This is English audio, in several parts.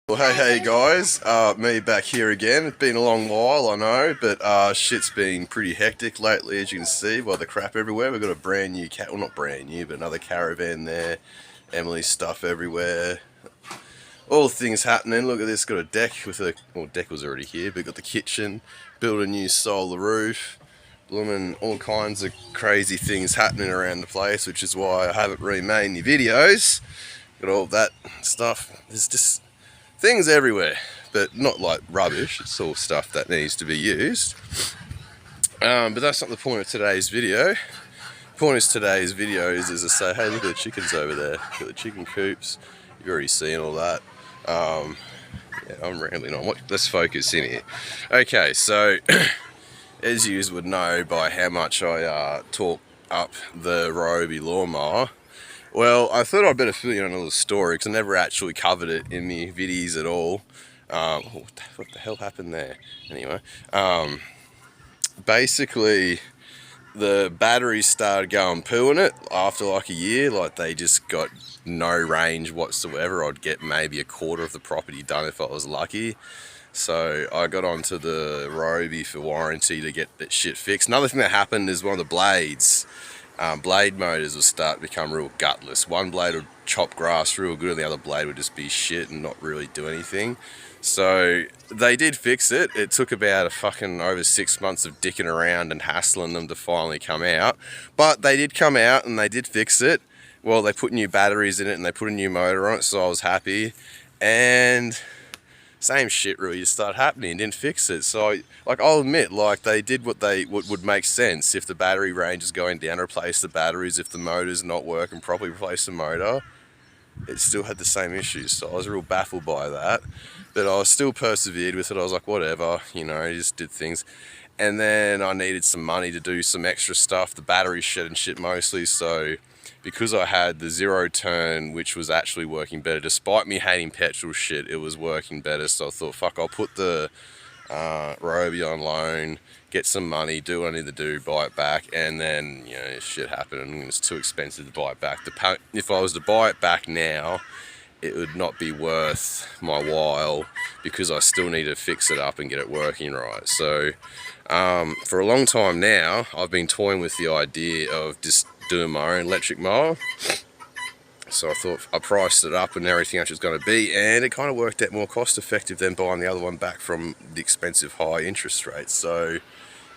Well, hey guys, me back here again. It's been a long while, I know, but shit's been pretty hectic lately, as you can see, by the crap everywhere. We've got a brand new well, not brand new, but another caravan there. Emily's stuff everywhere. All things happening. Look at this, got a deck with a, well, deck was already here, but got the kitchen, built a new solar roof, blooming all kinds of crazy things happening around the place, which is why I haven't really made any videos. Got all that stuff. There's just things everywhere, but not like rubbish. It's all stuff that needs to be used. But that's not the point of today's video. The point of today's video is to say, hey, look at the chickens over there. Look at the chicken coops. You've already seen all that. Yeah, I'm rambling on. Let's focus in here. Okay, so as you would know by how much I talk up the Ryobi lawnmower, well, I thought I'd better fill you in a little story because I never actually covered it in the videos at all. What the hell happened there? Anyway, basically the batteries started going poo in it after like a year. Like they just got no range whatsoever. I'd get maybe a quarter of the property done if I was lucky. So I got onto the Ryobi for warranty to get that shit fixed. Another thing that happened is one of the blades, blade motors will start to become real gutless. One blade would chop grass real good and the other blade would just be shit and not really do anything. So they did fix it. It took about over 6 months of dicking around and hassling them to finally come out. But they did come out and they did fix it. Well, they put new batteries in it and they put a new motor on it, so I was happy. And same shit really just started happening and didn't fix it. So I'll admit, like, they did what would make sense. If the battery range is going down, replace the batteries. If the motor's not working properly, replace the motor. It still had the same issues, so I was real baffled by that. But I was still persevered with it. I was like, whatever, you know, just did things. And then I needed some money to do some extra stuff. The battery shed and shit mostly, so because I had the zero turn, which was actually working better, despite me hating petrol shit, it was working better. So I thought, fuck, I'll put the Ryobi on loan, get some money, do what I need to do, buy it back, and then, you know, shit happened and it's too expensive to buy it back. If I was to buy it back now, it would not be worth my while because I still need to fix it up and get it working right. So for a long time now, I've been toying with the idea of just doing my own electric mower. So I thought I priced it up and everything else was going to be, and it kind of worked out more cost effective than buying the other one back from the expensive high interest rates. So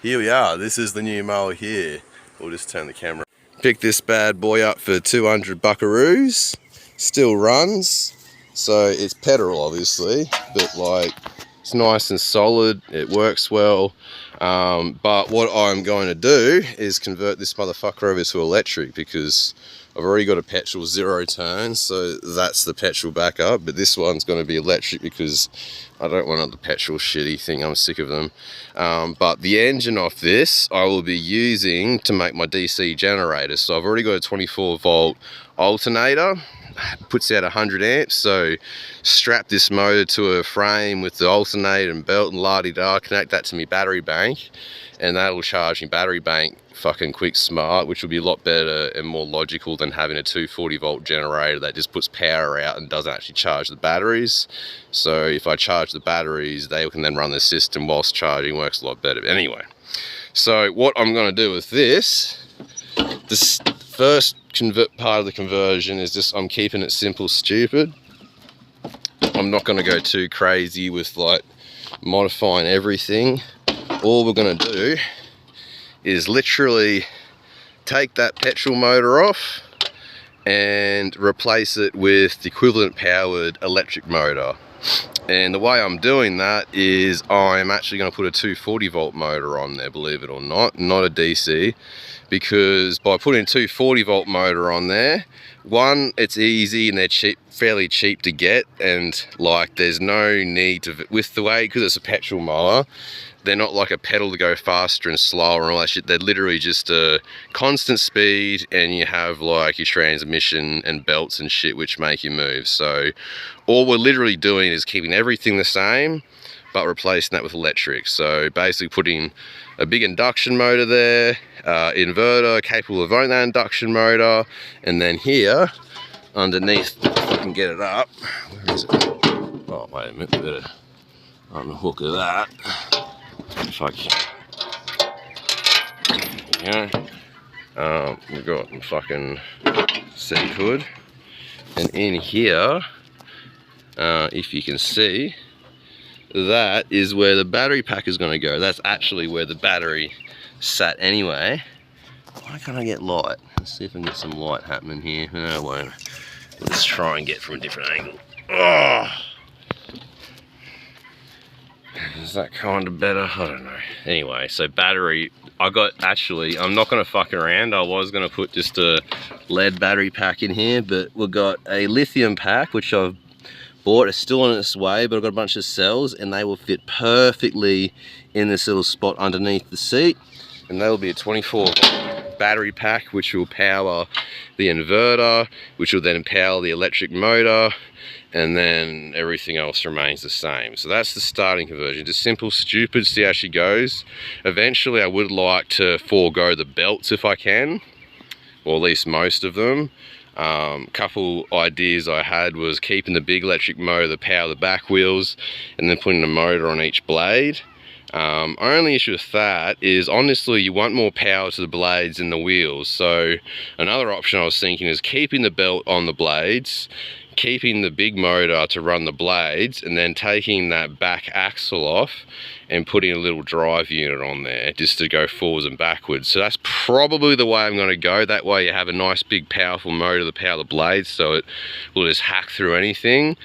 here we are. This is the new mower here. We'll just turn the camera. Picked this bad boy up for 200 buckaroos. Still runs. So it's petrol obviously, but like it's nice and solid. It works well. But what I'm going to do is convert this motherfucker over to electric because I've already got a petrol zero turn, so that's the petrol backup. But this one's going to be electric because I don't want another petrol shitty thing. I'm sick of them. But the engine off this I will be using to make my DC generator. So I've already got a 24 volt alternator. Puts out 100 amps, so strap this motor to a frame with the alternator and belt and la-di-da, connect that to my battery bank, and that'll charge my battery bank fucking quick smart, which will be a lot better and more logical than having a 240 volt generator that just puts power out and doesn't actually charge the batteries. So if I charge the batteries, they can then run the system whilst charging. Works a lot better. But anyway, so what I'm going to do with this first part of the conversion is just I'm keeping it simple, stupid. I'm not going to go too crazy with like modifying everything. All we're going to do is literally take that petrol motor off and replace it with the equivalent powered electric motor. And the way I'm doing that is I'm actually going to put a 240 volt motor on there, believe it or not a DC, because by putting a 240 volt motor on there, one, it's easy and they're cheap, fairly cheap to get, and like there's no need to, with the way, because it's a petrol mower, they're not like a pedal to go faster and slower and all that shit. They're literally just a constant speed, and you have like your transmission and belts and shit which make you move. So all we're literally doing is keeping everything the same but replacing that with electric. So basically putting a big induction motor there, inverter capable of running that induction motor, and then here underneath, if I can get it up, where is it? Oh, Oh, wait a minute, better unhook of that. If I can. There you go. We've got the fucking seat hood. And in here, if you can see, that is where the battery pack is going to go. That's actually where the battery sat anyway. Why can't I get light? Let's see if I can get some light happening here. No, I won't. Let's try and get from a different angle. Oh! Is that kind of better? I don't know. Anyway, so battery, I'm not going to fuck around. I was going to put just a lead battery pack in here, but we've got a lithium pack, which I've bought. It's still on its way, but I've got a bunch of cells, and they will fit perfectly in this little spot underneath the seat. And that will be a 24 battery pack, which will power the inverter, which will then power the electric motor, and then everything else remains the same. So that's the starting conversion. Just simple, stupid, see how she goes. Eventually I would like to forego the belts if I can, or at least most of them. Couple ideas I had was keeping the big electric motor to power the back wheels, and then putting a motor on each blade. Only issue with that is, honestly, you want more power to the blades than the wheels. So another option I was thinking is keeping the belt on the blades, keeping the big motor to run the blades, and then taking that back axle off and putting a little drive unit on there just to go forwards and backwards. So that's probably the way I'm going to go. That way you have a nice big powerful motor to power the blades, so it will just hack through anything.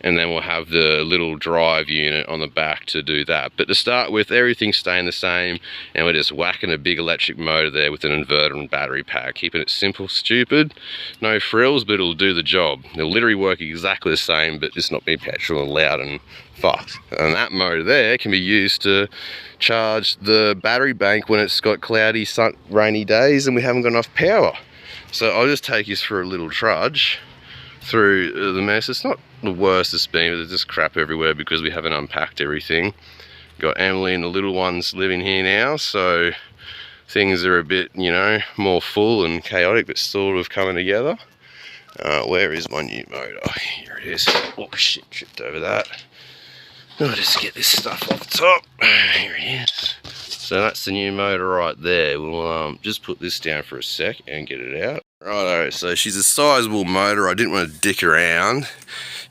And then we'll have the little drive unit on the back to do that. But to start with, everything's staying the same, and we're just whacking a big electric motor there with an inverter and battery pack. Keeping it simple, stupid, no frills, but it'll do the job. It'll literally work exactly the same, but just not be petrol and loud and fucked. And that motor there can be used to charge the battery bank when it's got cloudy, rainy days and we haven't got enough power. So I'll just take you through a little trudge through the mess. It's not the worst it's been, but there's just crap everywhere because we haven't unpacked everything. Got Emily and the little ones living here now, so things are a bit, you know, more full and chaotic, but sort of coming together. Where is my new motor? Here it is. Oh shit, tripped over that. I'll just get this stuff off the top. Here it is. So that's the new motor right there. We'll just put this down for a sec and get it out. Righto, so she's a sizable motor. I didn't want to dick around.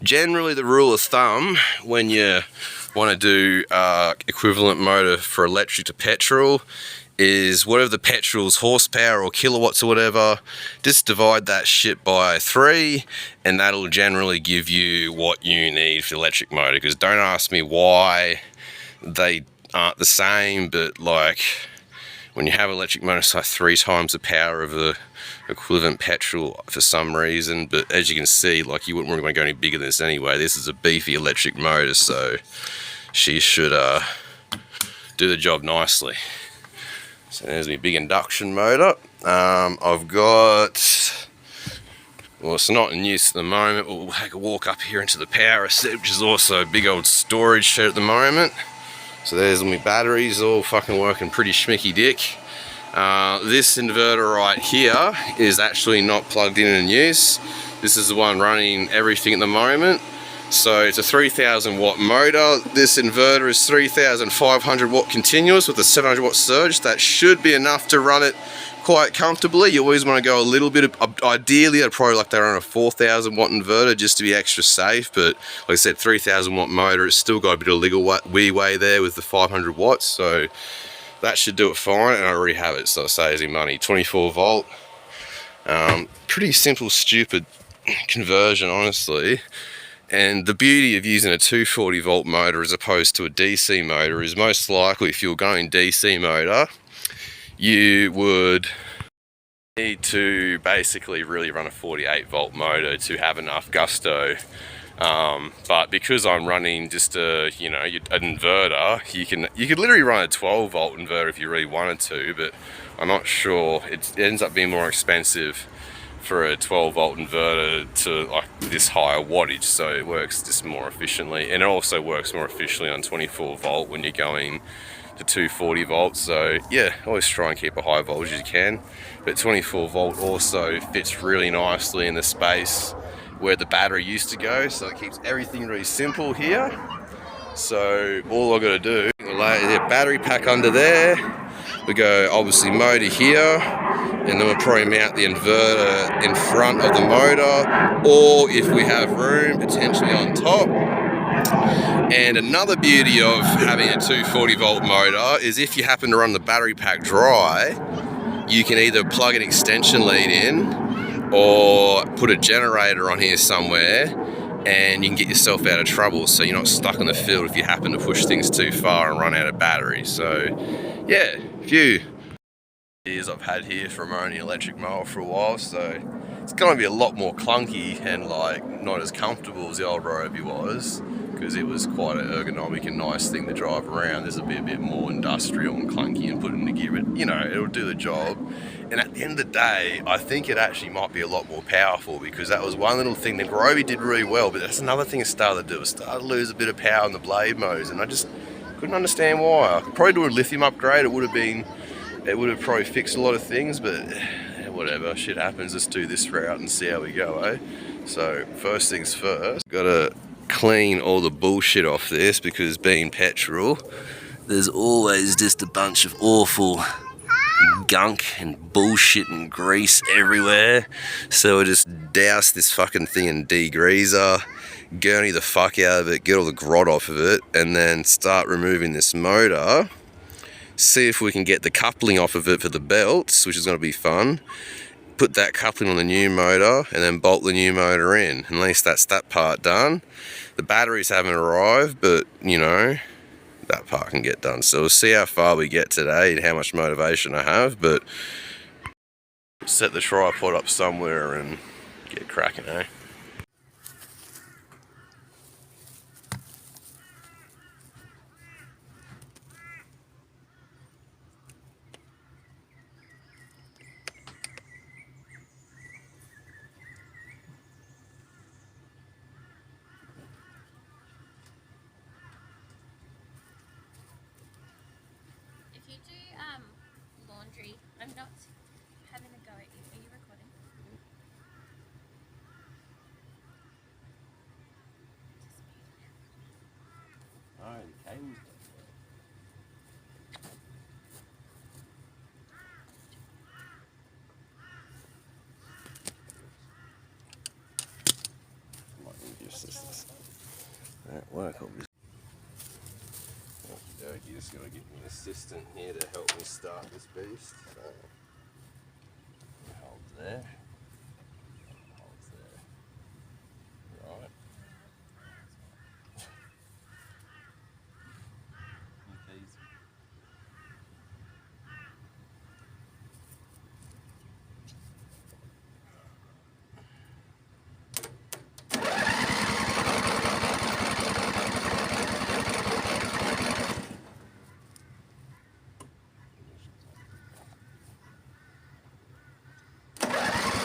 Generally, the rule of thumb when you want to do equivalent motor for electric to petrol is whatever the petrol's horsepower or kilowatts or whatever, just divide that shit by 3, and that'll generally give you what you need for the electric motor. Because don't ask me why they aren't the same, but like when you have electric motor, it's like 3 times the power of the equivalent petrol for some reason. But as you can see, like, you wouldn't really want to go any bigger than this anyway. This is a beefy electric motor, so she should do the job nicely. So there's my big induction motor. I've got, well, it's not in use at the moment. We'll take a walk up here into the power set, which is also a big old storage shed at the moment. So there's my batteries, all fucking working pretty schmicky dick. This inverter right here is actually not plugged in and use. This is the one running everything at the moment. So it's a 3000 watt motor. This inverter is 3500 watt continuous with a 700 watt surge. That should be enough to run it quite comfortably. You always want to go a little bit, ideally I'd probably like to run a 4000 watt inverter just to be extra safe, but like I said, 3000 watt motor, it's still got a bit of leeway there with the 500 watts, so that should do it fine, and I already have it, so it saves me money. 24 volt, pretty simple, stupid conversion, honestly. And the beauty of using a 240 volt motor as opposed to a DC motor is most likely if you're going DC motor, you would need to basically really run a 48 volt motor to have enough gusto. But because I'm running just a, you know, an inverter, you could literally run a 12 volt inverter if you really wanted to, but I'm not sure. It ends up being more expensive for a 12 volt inverter to like this higher wattage, so it works just more efficiently, and it also works more efficiently on 24 volt when you're going to 240 volts. So yeah, always try and keep a high voltage as you can, but 24 volt also fits really nicely in the space where the battery used to go, so it keeps everything really simple here. So all I've got to do, lay the battery pack under there, we go obviously motor here, and then we'll probably mount the inverter in front of the motor, or if we have room, potentially on top. And another beauty of having a 240 volt motor is if you happen to run the battery pack dry, you can either plug an extension lead in or put a generator on here somewhere, and you can get yourself out of trouble, so you're not stuck in the field if you happen to push things too far and run out of battery. So yeah, a few years I've had here from owning an electric mower for a while, so it's going to be a lot more clunky and like not as comfortable as the old Ryobi was, because it was quite an ergonomic and nice thing to drive around. This will be a bit more industrial and clunky and put into gear, but you know, it'll do the job. And at the end of the day, I think it actually might be a lot more powerful, because that was one little thing that Ryobi did really well, but that's another thing it started to do. It started to lose a bit of power in the blade modes, and I just couldn't understand why. I could probably do a lithium upgrade. It would have probably fixed a lot of things, but whatever, shit happens. Let's do this route and see how we go, eh? So first things first, gotta clean all the bullshit off this, because being petrol, there's always just a bunch of awful gunk and bullshit and grease everywhere. So I just douse this fucking thing in degreaser, gurney the fuck out of it, get all the grot off of it, and then start removing this motor. See if we can get the coupling off of it for the belts, which is going to be fun. Put that coupling on the new motor and then bolt the new motor in. At least that's that part done. The batteries haven't arrived, but you know, that part can get done. So we'll see how far we get today and how much motivation I have, but set the tripod up somewhere and get cracking, eh? Laundry. I'm not having a go at you. Are you recording? Oh, the cable's work, obviously. Okey-dokey, just gotta get an assistant here to help me start this beast. So, hold there. Holds there. Right. Okay.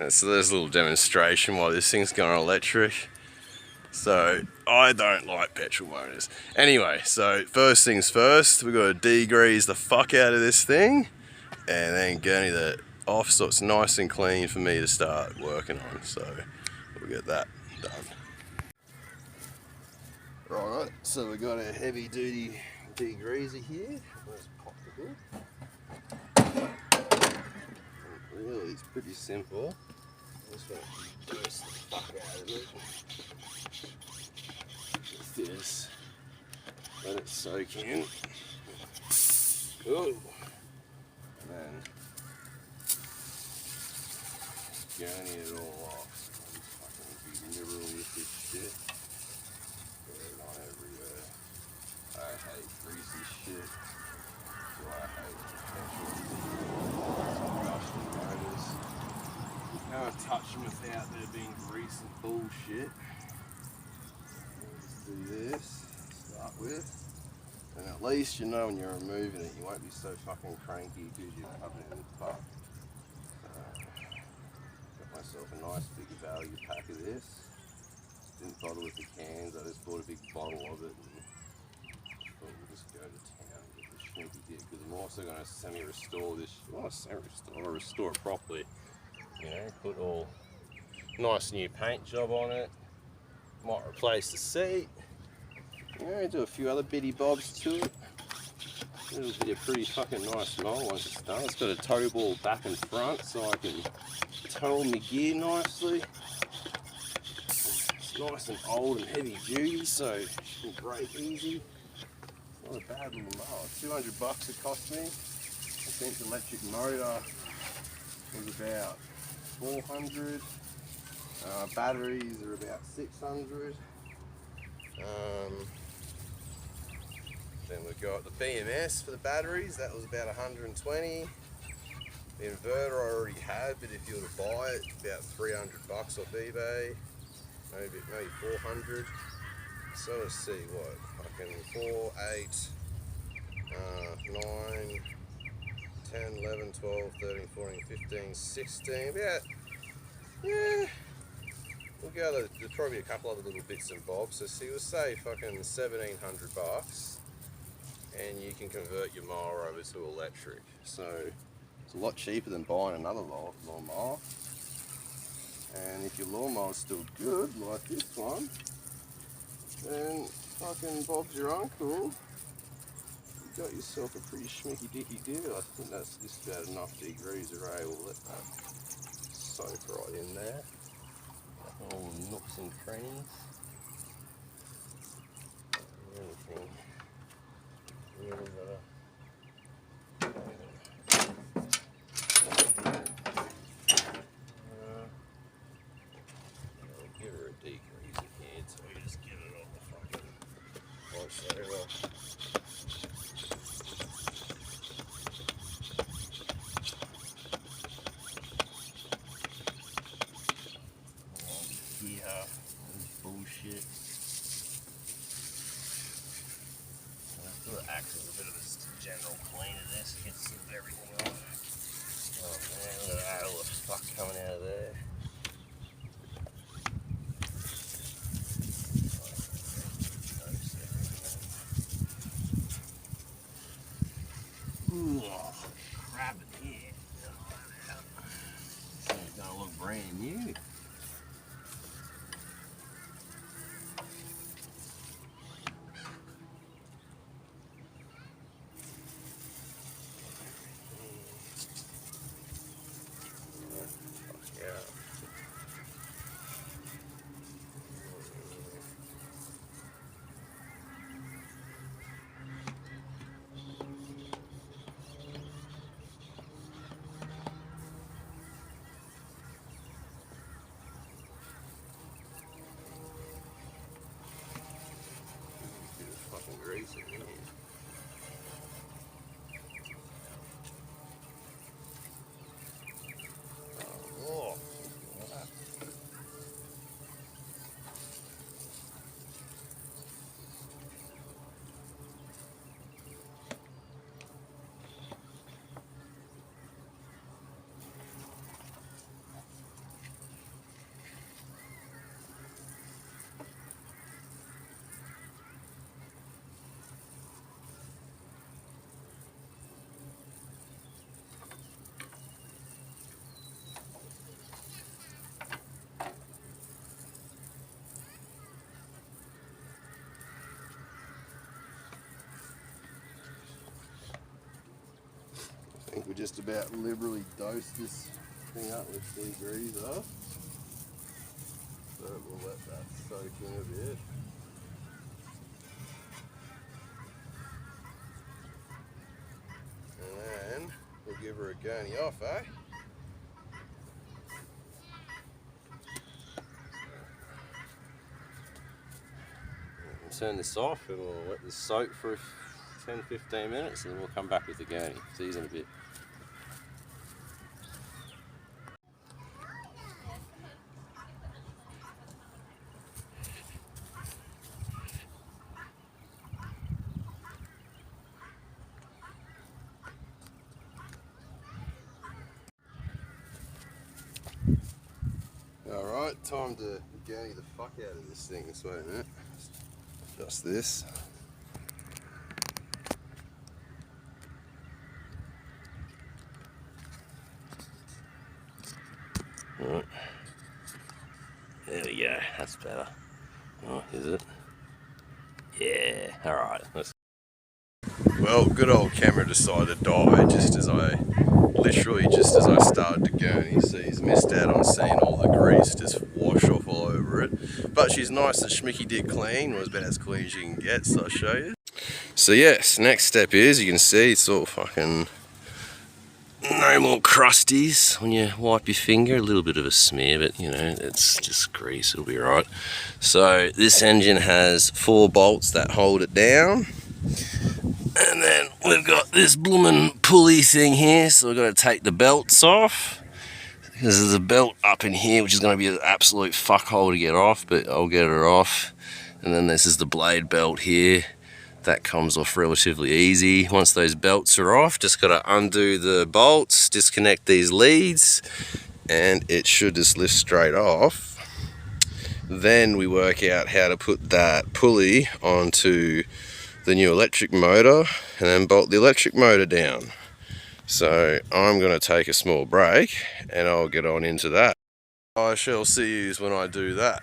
So there's a little demonstration why this thing's going electric. So I don't like petrol motors. Anyway, so first things first, we've got to degrease the fuck out of this thing and then gurney that off so it's nice and clean for me to start working on. So we'll get that done. Right, so we've got a heavy duty degreaser here. Let's pop the hood. Really, it's pretty simple. Just going to grease the fuck out of it. With this. Let it soak in. Ooh. And then gurney it all off. I'm fucking be liberal with this shit. Put it on everywhere. I hate greasy shit. So I hate combustion motors. You can't touch them without there being grease and bullshit. Just do this to start with. And at least you know when you're removing it, you won't be so fucking cranky because you're covered in the fuck. Got myself a nice big value pack of this. Didn't bother with the cans, I just bought a big bottle of it and thought we'll just go to town with the schminky dip because I'm also going to semi-restore this. Well, not semi-restore, restore it properly. You know, put all nice new paint job on it. Might replace the seat. You know, do a few other bitty bobs to it. It'll be a pretty fucking nice mower once it's done. It's got a tow ball back and front so I can tow my gear nicely. It's nice and old and heavy duty so it can break easy. It's not a bad little mower. 200 bucks it cost me. I think the electric motor was about 400. Batteries are about 600. Then we've got the BMS for the batteries, that was about 120. The inverter I already had, but if you were to buy it, about 300 bucks off eBay, maybe 400. So let's see what, fucking 4, 8, 9, 10, 11, 12, 13, 14, 15, 16, about, yeah. We'll go, there's probably a couple other little bits and bobs. So see, we'll say fucking 1,700 bucks. And you can convert your mower over to electric. So it's a lot cheaper than buying another lawnmower. And if your lawnmower's still good, like this one, then fucking Bob's your uncle. You got yourself a pretty schmicky dicky deal. I think that's just about enough degreaser, eh? We'll let that soak right in there. All the nooks and crannies. Everything. Really gotta give her a degreaser here, so we just get it on the fucking voiceover. Yeah, this bullshit. Sort of acts as a bit of a general clean of this, get some of everything off. Oh man, look at all the fuck coming out of there. Ooh, crap in here. This thing's gonna look brand new. We just about liberally dose this thing up with degreaser. So we'll let that soak in a bit. And then we'll give her a gurney off, eh? Turn this off and we'll let this soak for 10-15 minutes and then we'll come back with the gurney. See you in a bit. Alright, time to gurney the fuck out of this thing. Just wait a minute. Just this. Right. There we go, that's better. Oh, is it? Yeah, alright. Well, good old camera decided to die just as I started to gurney. So he's missed out on seeing all the grease just wash off all over it. But she's nice and schmicky did clean, was about as clean as you can get, so I'll show you. So yes, next step is, you can see it's all fucking no more crusties when you wipe your finger. A little bit of a smear, but you know, it's just grease, it'll be right. So this engine has 4 bolts that hold it down. And then we've got this bloomin' pulley thing here, so we've got to take the belts off. Because there's a belt up in here, which is going to be an absolute fuckhole to get off, but I'll get her off. And then this is the blade belt here. That comes off relatively easy. Once those belts are off, just got to undo the bolts, disconnect these leads, and it should just lift straight off. Then we work out how to put that pulley onto the new electric motor and then bolt the electric motor down. So I'm going to take a small break and I'll get on into that. I shall see you when I do that.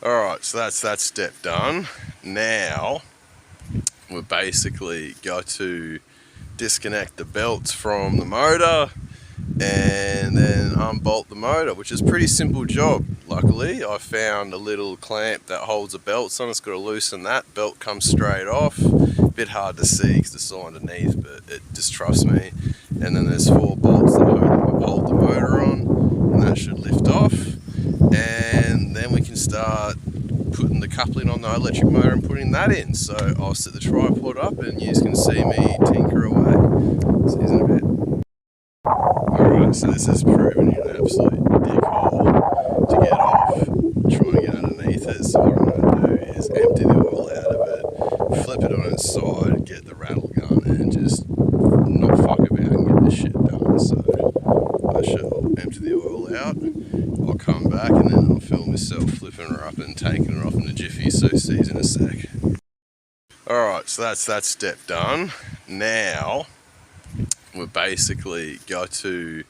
Alright, so that's that step done. Now we've basically got to disconnect the belts from the motor and then unbolt the motor, which is a pretty simple job. Luckily I found a little clamp that holds the belts on. It's got to loosen that, belt comes straight off. A bit hard to see because it's all underneath, but it just trusts me. And then there's 4 bolts that hold the motor on, and that should lift off. And then we can start putting the coupling on the electric motor and putting that in. So I'll set the tripod up and you can see me tinker away. See you in a bit. Alright, so this is proving an absolute dick hole to get off. Trying to get underneath it, so what I'm going to do is empty the oil out of it, flip it on its side, get the rattle gun and just not fuck about and get this shit done. So I shall empty the oil out, I'll come back and then I'll film myself flipping her up and taking her off in a jiffy, so see you in a sec. Alright, so that's that step done. Now we've basically got to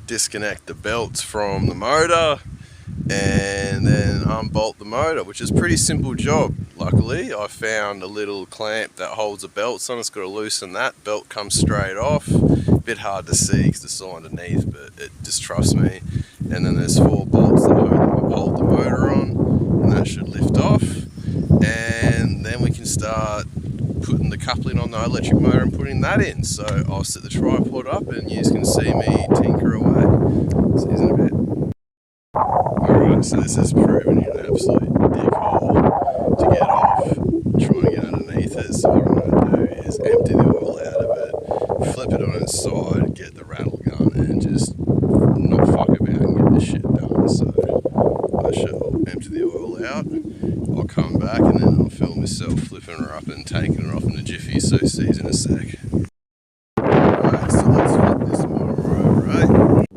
disconnect the belts from the motor and then unbolt the motor, which is a pretty simple job. Luckily I found a little clamp that holds the belts on. It's got to loosen that, belt comes straight off. A bit hard to see because it's all underneath, but it just trusts me. And then there's 4 bolts that hold the motor on, and that should lift off. And then we can start putting the coupling on the electric motor and putting that in. So I'll set the tripod up and you can see me tinker away. See you in a bit. Alright, so this is proving an absolute dick hole to get off. Trying to get underneath it, so what I'm going to do is empty the oil out of it, flip it on its side, get the rattle gun and just not fuck about and get this shit done. So I shall empty the oil out, I'll come back and then I'll film myself flipping her up and taking her off in a jiffy, so see you in a sec. Alright, so let's flip this motor over, right?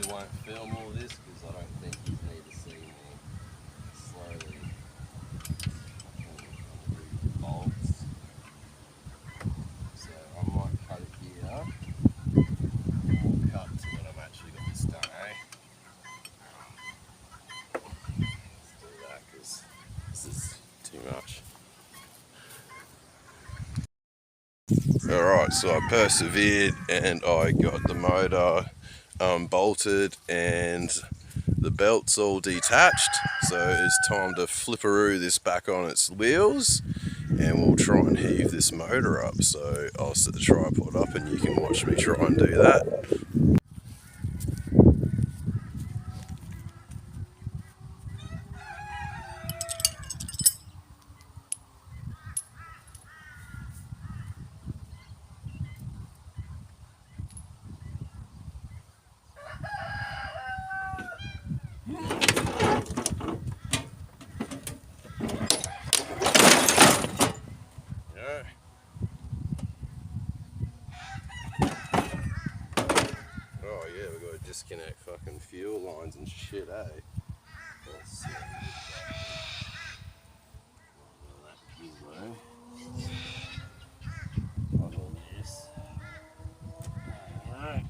probably won't film all this because I don't think you need to see me slowly undo the bolts. So I might cut it here. Or cut to when I've actually got this done, eh? Let's do that because this is too much. Alright, so I persevered and I got the motor bolted and the belt's all detached, so it's time to flipperoo this back on its wheels and we'll try and heave this motor up. So I'll set the tripod up and you can watch me try and do that. Oh yeah, we got to disconnect fucking fuel lines and shit, eh? Let's see. This. Alright.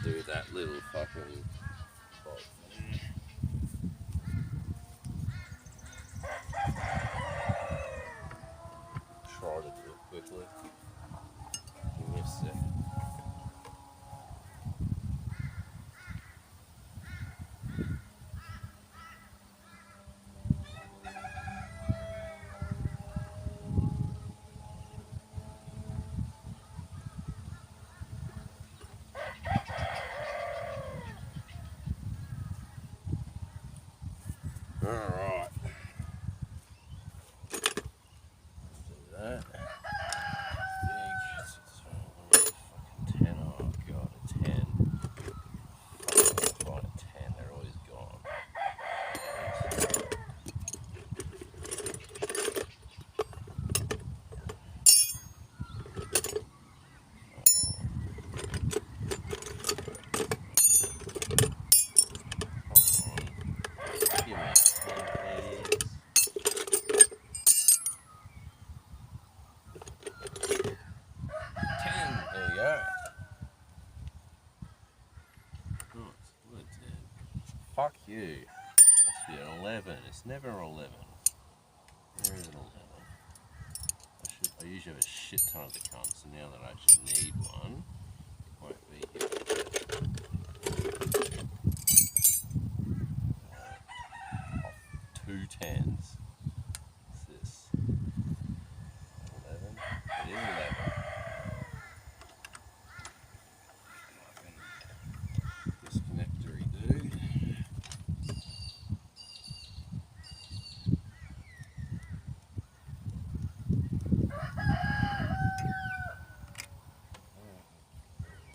Do that little fucking bolt. Try to do it quickly. Give me a sec. Alright. Let's do that. Fucking 10. Oh god, a 10. Fucking find a 10, they're always gone. Give me a 10, please. 10, there we go. Oh, it's good. Fuck you. Must be an 11. It's never an 11. Where is an 11? I usually have a shit ton of the cunts, so now that I actually need one, it won't be here. 2 10s. What's this? 11? It is 11. Disconnectory dude.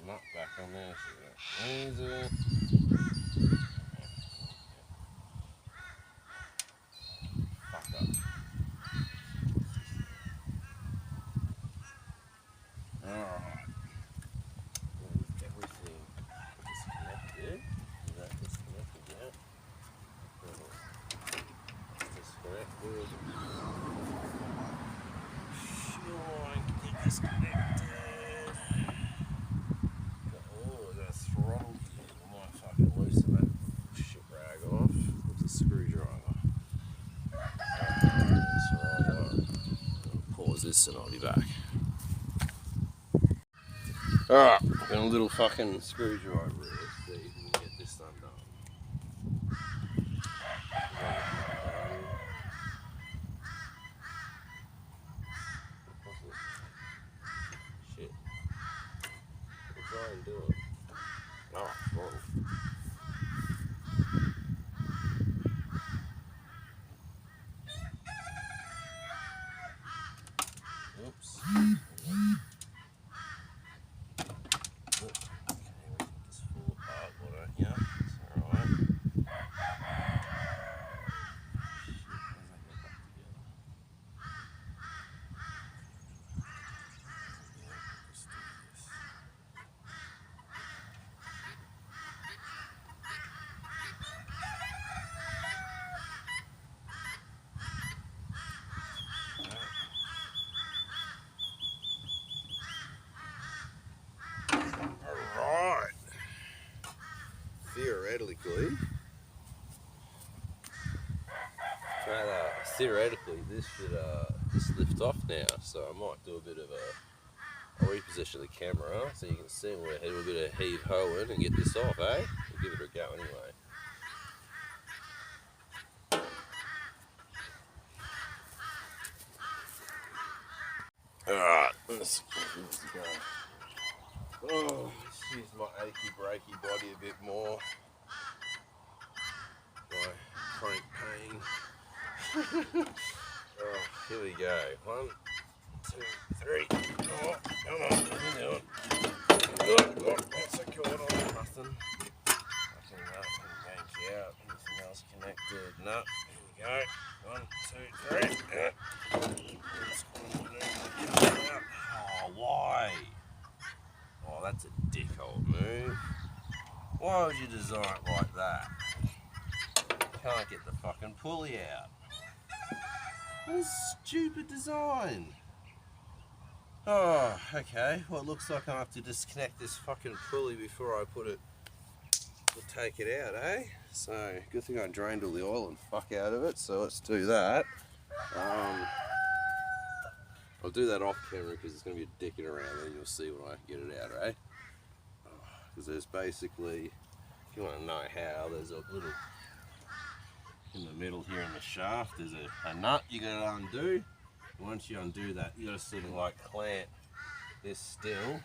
Nut back on there, so easy. Fuck up. Alright. Everything disconnected. Is that disconnected yet? Disconnected. Sure, I can get disconnected. Oh, I got a throttle. I might fucking loosen that shit rag off with a screwdriver. I'll pause this and I'll be back. Alright, got a little fucking screwdriver here so you can get this undone. Shit. We'll try and do it. Oh, wrong. Oops. theoretically this should just lift off now, so I might do a bit of a reposition the camera so you can see we're heading a bit of heave hoeing and get this off, eh? We'll give it a go anyway. Alright, let's go. Oh, let's use my achy breaky body a bit more. My chronic pain. Oh, here we go. 1, 2, 3. Oh, come on, what are you doing? What's the cord on? Nothing. Fucking nut, yank out. Anything else connected? No. Here we go. 1, 2, 3. Oh, why? Oh, that's a dickhole move. Why would you design it like that? Can't get the fucking pulley out. What a stupid design. Oh, okay. Well, it looks like I have to disconnect this fucking pulley before I put it, to take it out, eh? So, good thing I drained all the oil and fuck out of it, so let's do that. I'll do that off camera because it's going to be a dicking around and you'll see when I get it out, right? Because there's basically, if you want to know how, there's a little, in the middle here in the shaft, there's a nut you got to undo. And once you undo that, you got to sort of like clamp this still,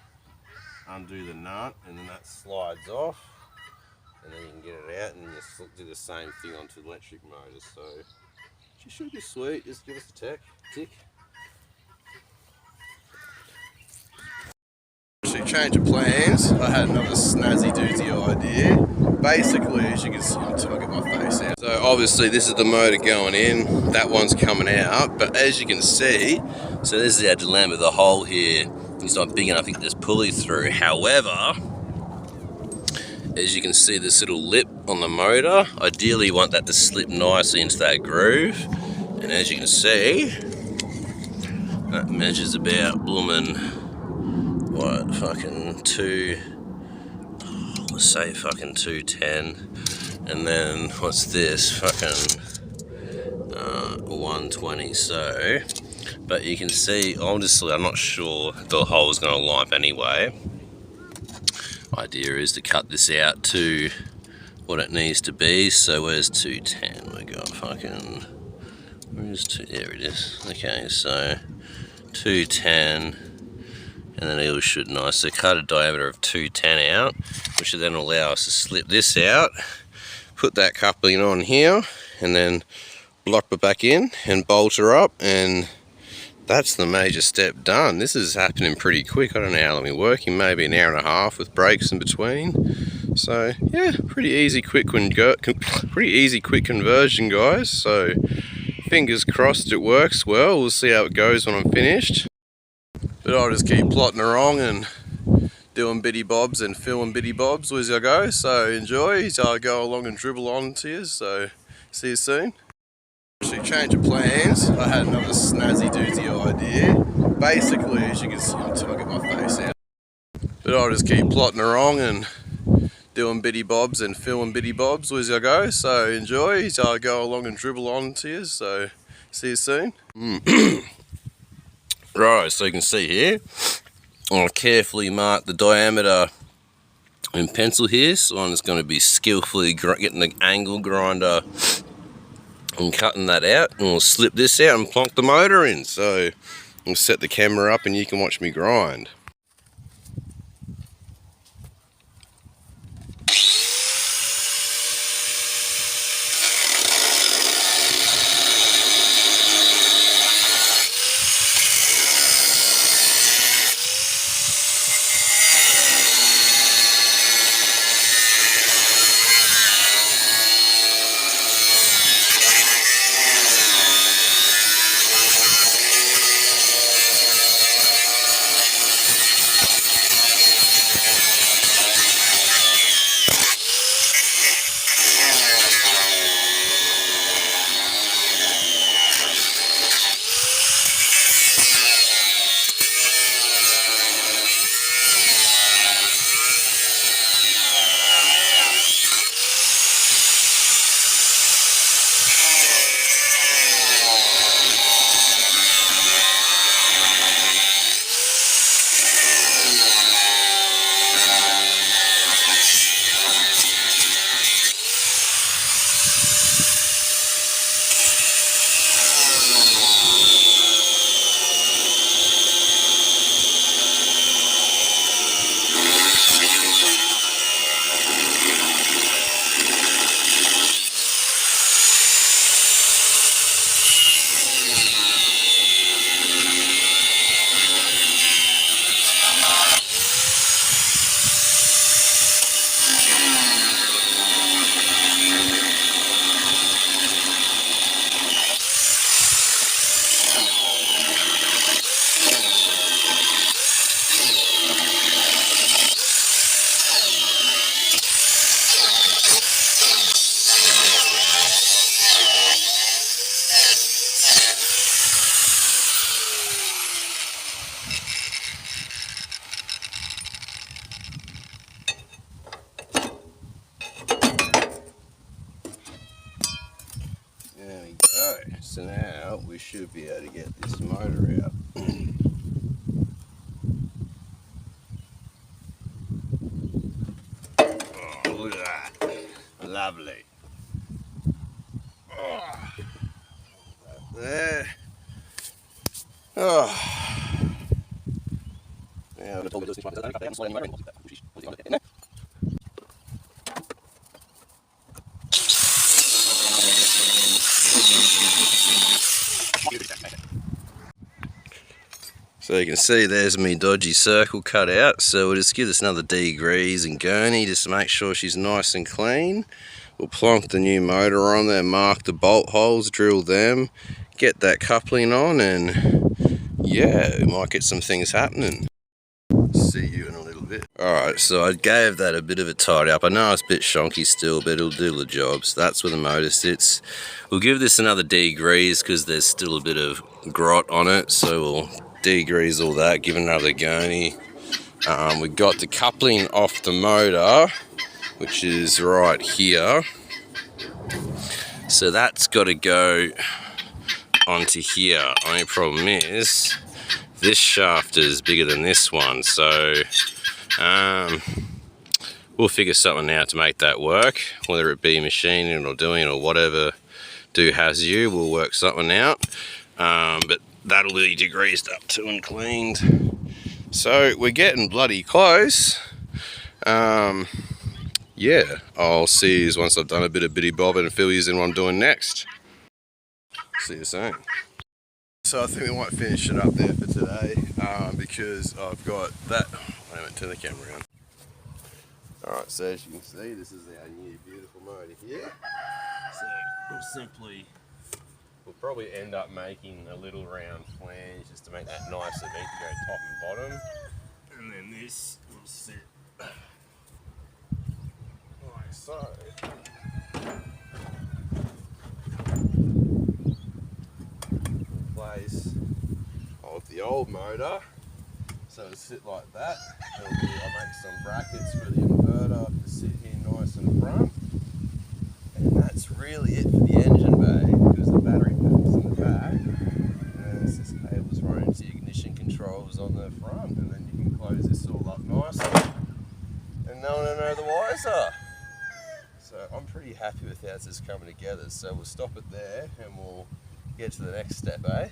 undo the nut, and then that slides off. And then you can get it out and you do the same thing onto the electric motor. So, she should be sweet. Just give us a tick. Change of plans. I had another snazzy doozy idea. Basically, as you can see, until I get my face out. So obviously this is the motor going in, that one's coming out, but as you can see, so this is our dilemma, the hole here is not big enough to get this pulley through. However, as you can see this little lip on the motor, ideally you want that to slip nicely into that groove, and as you can see, that measures about blooming, what, fucking let's say fucking 210, and then what's this, fucking 120, so, but you can see, obviously I'm not sure the hole is going to line up anyway. Idea is to cut this out to what it needs to be, so where's 210, we got fucking, where's there it is, okay, so 210, and then it'll shoot nice. So cut a diameter of 210 out, which will then allow us to slip this out, put that coupling on here, and then lock it back in and bolt her up, and that's the major step done. This is happening pretty quick. I don't know how long we're working, maybe an hour and a half with breaks in between. So yeah, pretty easy quick conversion, guys. So fingers crossed it works well. We'll see how it goes when I'm finished. But I'll just keep plotting along and doing bitty bobs and filming bitty bobs as I go. So enjoy, so I'll go along and dribble on to you. So see you soon. Actually, change of plans. I had another snazzy doozy idea. Basically, as you can see, until I get my face out. But I'll just keep plotting along and doing bitty bobs and filming bitty bobs as I go. So enjoy, so I'll go along and dribble on to you. So see you soon. Right, so you can see here, I'll carefully mark the diameter in pencil here, so I'm just going to be skillfully getting the angle grinder and cutting that out, and we'll slip this out and plonk the motor in. So I'll set the camera up and you can watch me grind. should be able to get this motor out. Oh, look at that. Lovely. Oh, there. Oh. Now, so you can see there's me dodgy circle cut out, so we'll just give this another degrease and gurney just to make sure she's nice and clean. We'll plonk the new motor on there, mark the bolt holes, drill them, get that coupling on, and yeah, we might get some things happening. See you in a little bit. Alright, so I gave that a bit of a tidy up. I know it's a bit shonky still, but it'll do the job. So that's where the motor sits. We'll give this another degrease because there's still a bit of grot on it, so we'll degrease all that, give it another gurney. We got the coupling off the motor, which is right here. So that's got to go onto here. Only problem is this shaft is bigger than this one, so we'll figure something out to make that work, whether it be machining or doing or whatever has you, we'll work something out. But that'll be degreased up to and cleaned, so we're getting bloody close. Yeah, I'll see you once I've done a bit of bitty bob and fill you in what I'm doing next. See you soon. So I think we might finish it up there for today, because I've got that. Wait a minute, turn the camera around. Alright, so as you can see, this is our new beautiful motor here. So we'll probably end up making a little round flange just to make that nice and neat to go top and bottom. And then this will sit like so. Place of the old motor, so it'll sit like that. I'll make some brackets for the inverter to sit here nice in front, and that's really it for the engine bay, because the battery pack's in the back and there's this cable's running to the ignition controls on the front, and then you can close this all up nicely and no one will know the wiser. So I'm pretty happy with how this is coming together, so we'll stop it there and we'll get to the next step, eh?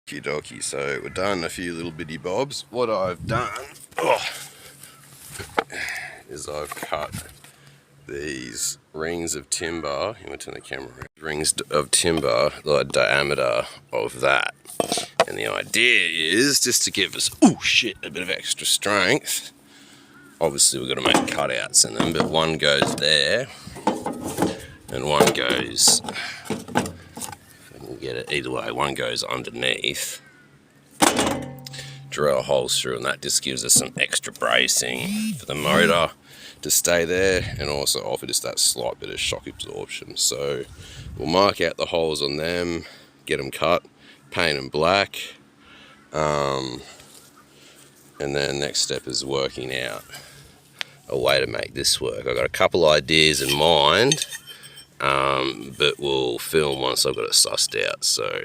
Okie dokie, so we've done a few little bitty bobs. What I've done is I've cut these rings of timber. You want to turn the camera around? Rings of timber, the diameter of that. And the idea is just to give us, oh shit, a bit of extra strength. Obviously we're going to make cutouts in them, but one goes there and one goes, if I can get it either way, one goes underneath. Drill holes through, and that just gives us some extra bracing for the motor to stay there, and also offer just that slight bit of shock absorption. So we'll mark out the holes on them, get them cut, paint them black, and then next step is working out a way to make this work. I've got a couple ideas in mind, but we'll film once I've got it sussed out. So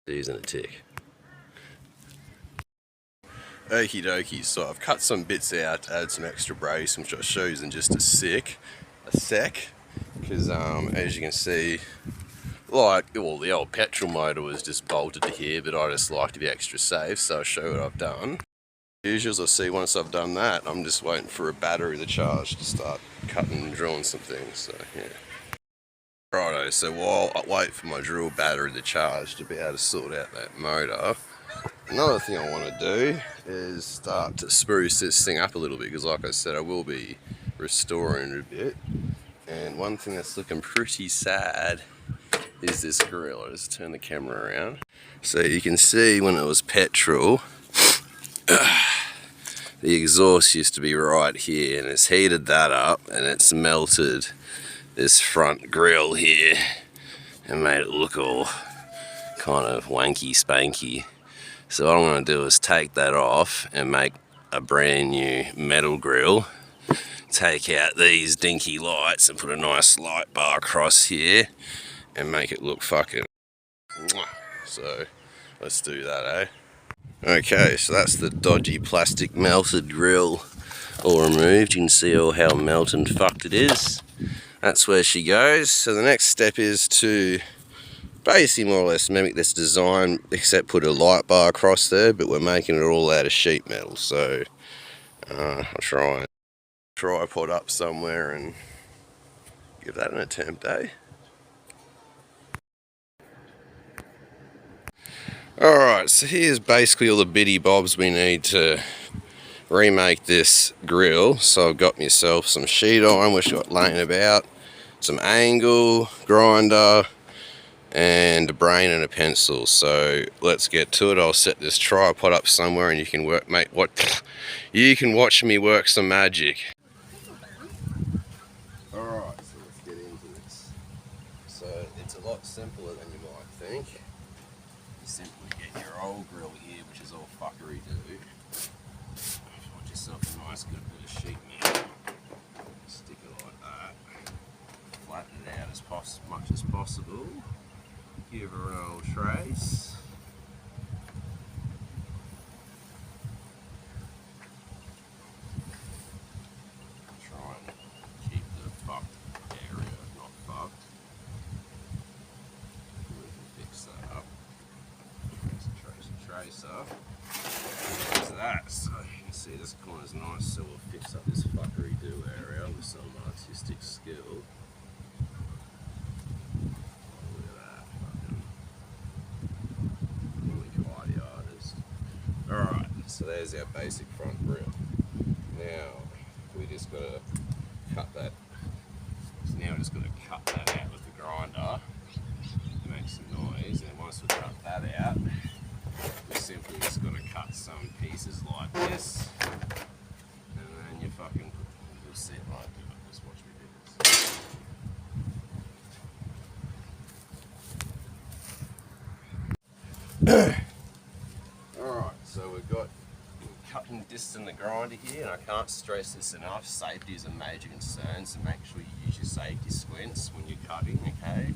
these in a tick. Okie dokie, so I've cut some bits out to add some extra brace, which I'll show you in just a sec, because as you can see, like, well, the old petrol motor was just bolted to here, but I just like to be extra safe, so I'll show you what I've done. Usually I'll see once I've done that, I'm just waiting for a battery to charge to start cutting and drilling some things, so yeah. Righto, so while I wait for my drill battery to charge to be able to sort out that motor, another thing I want to do is start to spruce this thing up a little bit, because like I said, I will be restoring it a bit. And one thing that's looking pretty sad is this grille. I'll just turn the camera around. So you can see when it was petrol, the exhaust used to be right here, and it's heated that up and it's melted this front grille here and made it look all kind of wanky spanky. So what I'm going to do is take that off and make a brand new metal grille take out these dinky lights and put a nice light bar across here and make it look fucking mwah. So let's do that, eh? Okay, so that's the dodgy plastic melted grill all removed. You can see all how melted and fucked it is. That's where she goes. So the next step is to basically more or less mimic this design, except put a light bar across there, but we're making it all out of sheet metal. So I'll try and tripod up somewhere and give that an attempt, eh? Alright, so here's basically all the bitty bobs we need to remake this grill. So I've got myself some sheet iron which I've got laying about, some angle, grinder, and a brain and a pencil. So let's get to it. I'll set this tripod up somewhere and you can you can watch me work some magic. Alright, so let's get into this. So it's a lot simpler than you might think. You simply get your old grill here, which is all fuckery do. Find yourself a nice good bit of sheet metal. Stick it like that. Flatten it out as much as possible. Give her an old trace. Try and keep the fucked area not fucked. We can fix that up. Trace up. There's that. So you can see this corner's nice, so we'll fix up this fuckery do area with some artistic skill. Alright, so there's our basic front grill. Now, we just gotta cut that. So now we're just gonna cut that out with the grinder. Make some noise, and once we cut that out, we're simply just gonna cut some pieces like this. And then you fucking, you'll see it right do it. Just watch me do this. Alright, so we've got cutting disc in the grinder here, and I can't stress this enough, safety is a major concern, so make sure you use your safety squints when you're cutting, okay?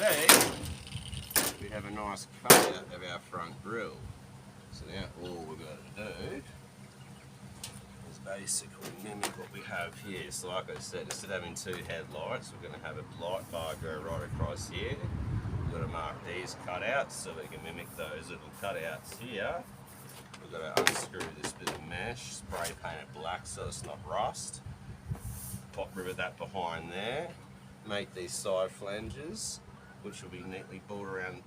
see, we have a nice cutout of our front grille. So now all we're going to do is basically mimic what we have here. So like I said, instead of having two headlights, we're going to have a light bar go right across here. We've got to mark these cutouts so we can mimic those little cutouts here. We've got to unscrew this bit of mesh, spray paint it black so it's not rust. Pop rivet that behind there. Make these side flanges, which will be neatly bored around,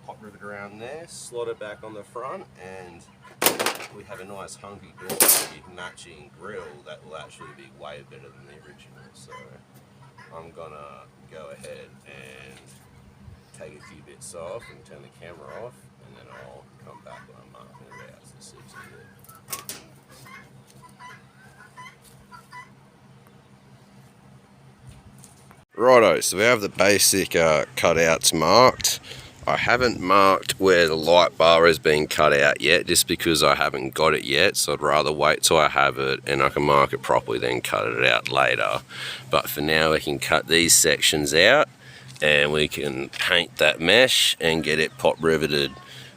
pop rivet around there, slot it back on the front, and we have a nice hunky dory matching grille that will actually be way better than the original. So I'm gonna go ahead and take a few bits off and turn the camera off, and then I'll come back when I'm marking it out to see if it's good. Righto, so we have the basic cutouts marked. I haven't marked where the light bar has been cut out yet, just because I haven't got it yet, so I'd rather wait till I have it and I can mark it properly, then cut it out later. But for now we can cut these sections out and we can paint that mesh and get it pop riveted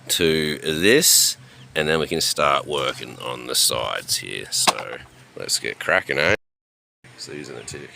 to this, and then we can start working on the sides here. So let's get cracking, eh? So using a tick.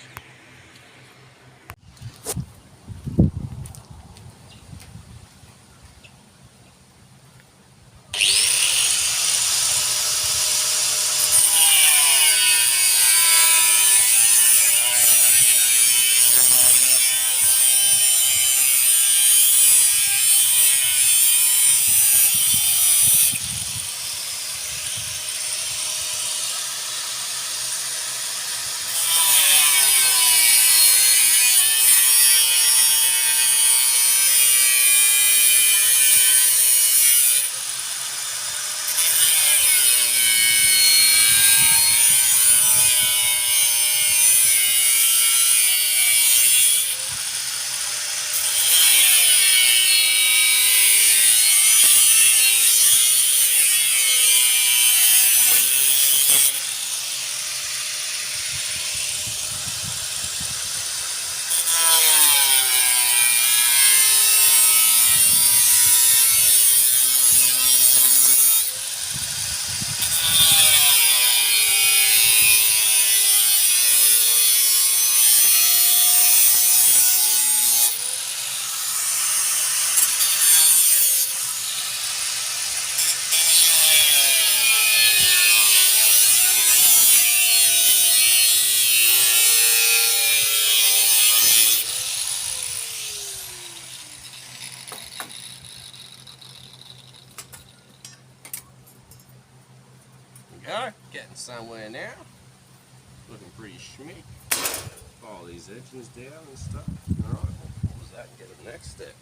Getting somewhere now. Looking pretty schmick. File these edges down and stuff. Alright, we'll pause that and get to the next step.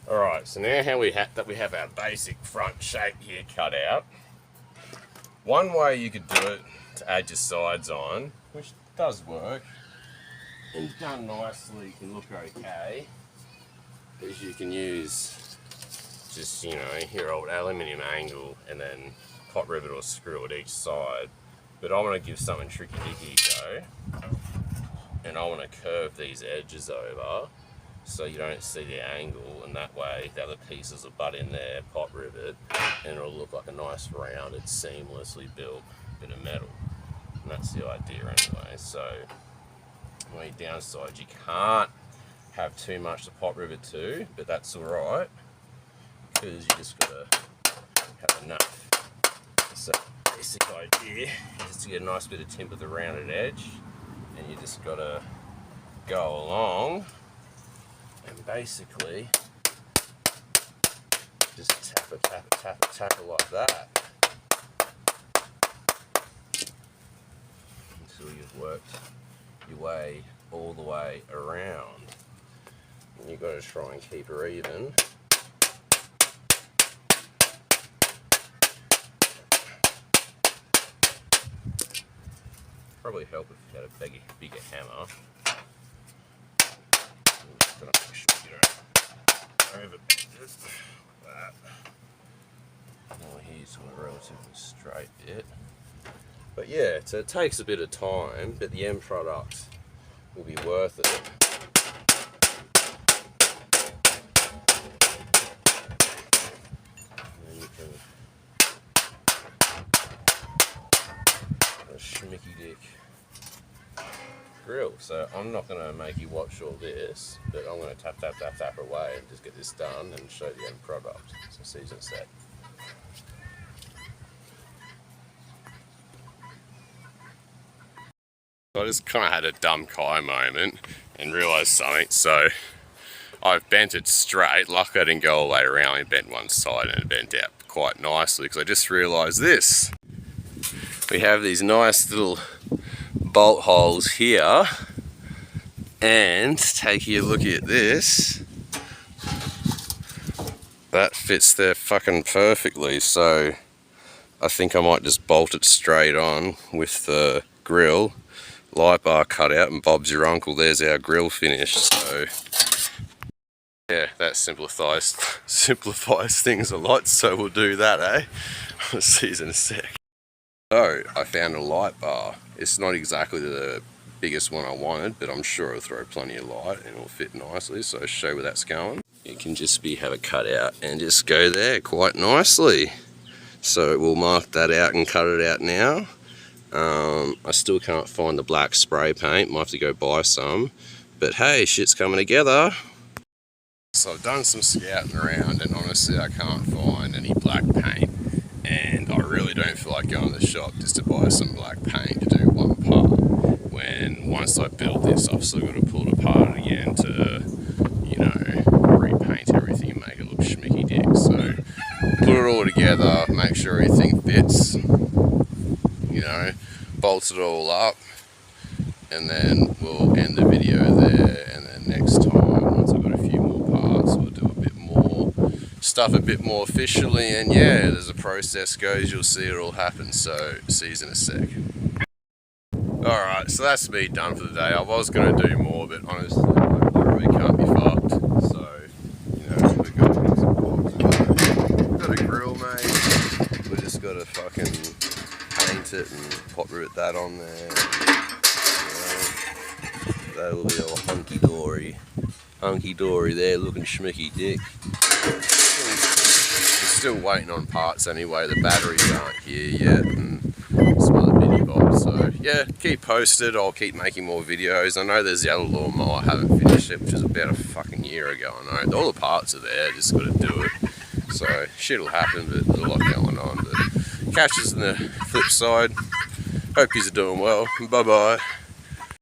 Alright, so now how we have our basic front shape here cut out. One way you could do it to add your sides on, which does work, and done nicely, can look okay, is you can use just, you know, your old aluminium angle and then pot rivet or screw at each side. But I want to give something tricky dicky a go, and I want to curve these edges over so you don't see the angle, and that way the other pieces will butt in there, pot rivet, and it'll look like a nice rounded, seamlessly built bit of metal. And that's the idea anyway. So the only downside, you can't have too much to pot rivet to, but that's alright, because you just gotta have enough. So basic idea is to get a nice bit of tint with the rounded edge, and you just gotta go along and basically just tap it, tap it, tap it, tap it like that until you've worked your way all the way around. And you've got to try and keep her even. Probably help if you had a bigger hammer. I'm just going to make sure you don't overbend it. That. Now here's a relatively straight bit. But yeah, so it takes a bit of time, but the end product will be worth it. And then you can a schmicky dick grill. So I'm not going to make you watch all this, but I'm going to tap away and just get this done and show the end product. So see you in a sec. I just kind of had a dumb Kai moment and realised something. So I've bent it straight. Luckily I didn't go all the way around. I bent one side and it bent out quite nicely because I just realised this. We have these nice little bolt holes here, and taking a look at this, that fits there fucking perfectly. So I think I might just bolt it straight on with the grill, light bar cut out, and Bob's your uncle, there's our grill finished. So yeah, that simplifies things a lot, so we'll do that, eh? I'll see you in a sec. So I found a light bar. It's not exactly the biggest one I wanted, but I'm sure it'll throw plenty of light and it'll fit nicely, so I'll show you where that's going. It can just have it cut out and just go there quite nicely. So we'll mark that out and cut it out now. I still can't find the black spray paint, might have to go buy some, but hey, shit's coming together. So I've done some scouting around and honestly I can't find any black paint, and I really don't feel like going to the shop just to buy some black paint to do one part, when once I build this I've still got to pull it apart again to, you know, repaint everything and make it look schmicky dick. So put it all together, make sure everything fits, you know, bolt it all up, and then we'll end the video there. And then next time, once I've got a few more parts, we'll do a bit more stuff a bit more officially, and yeah, as the process goes you'll see it all happen. So see you in a sec. Alright, so that's me done for the day. I was going to do more, but honestly I really can't be fucked. So, you know, we've got a grill made, we just got to fucking paint it and pop rivet that on there. That'll be all hunky dory there, looking schmicky dick. Still waiting on parts anyway, the batteries aren't here yet and some other bitty bobs. So yeah, keep posted, I'll keep making more videos. I know there's the other lawnmower I haven't finished it, which is about a fucking year ago. I know all the parts are there, just got to do it. So shit'll happen, but there's a lot going on. But catch us on the flip side. Hope you're doing well. Bye bye.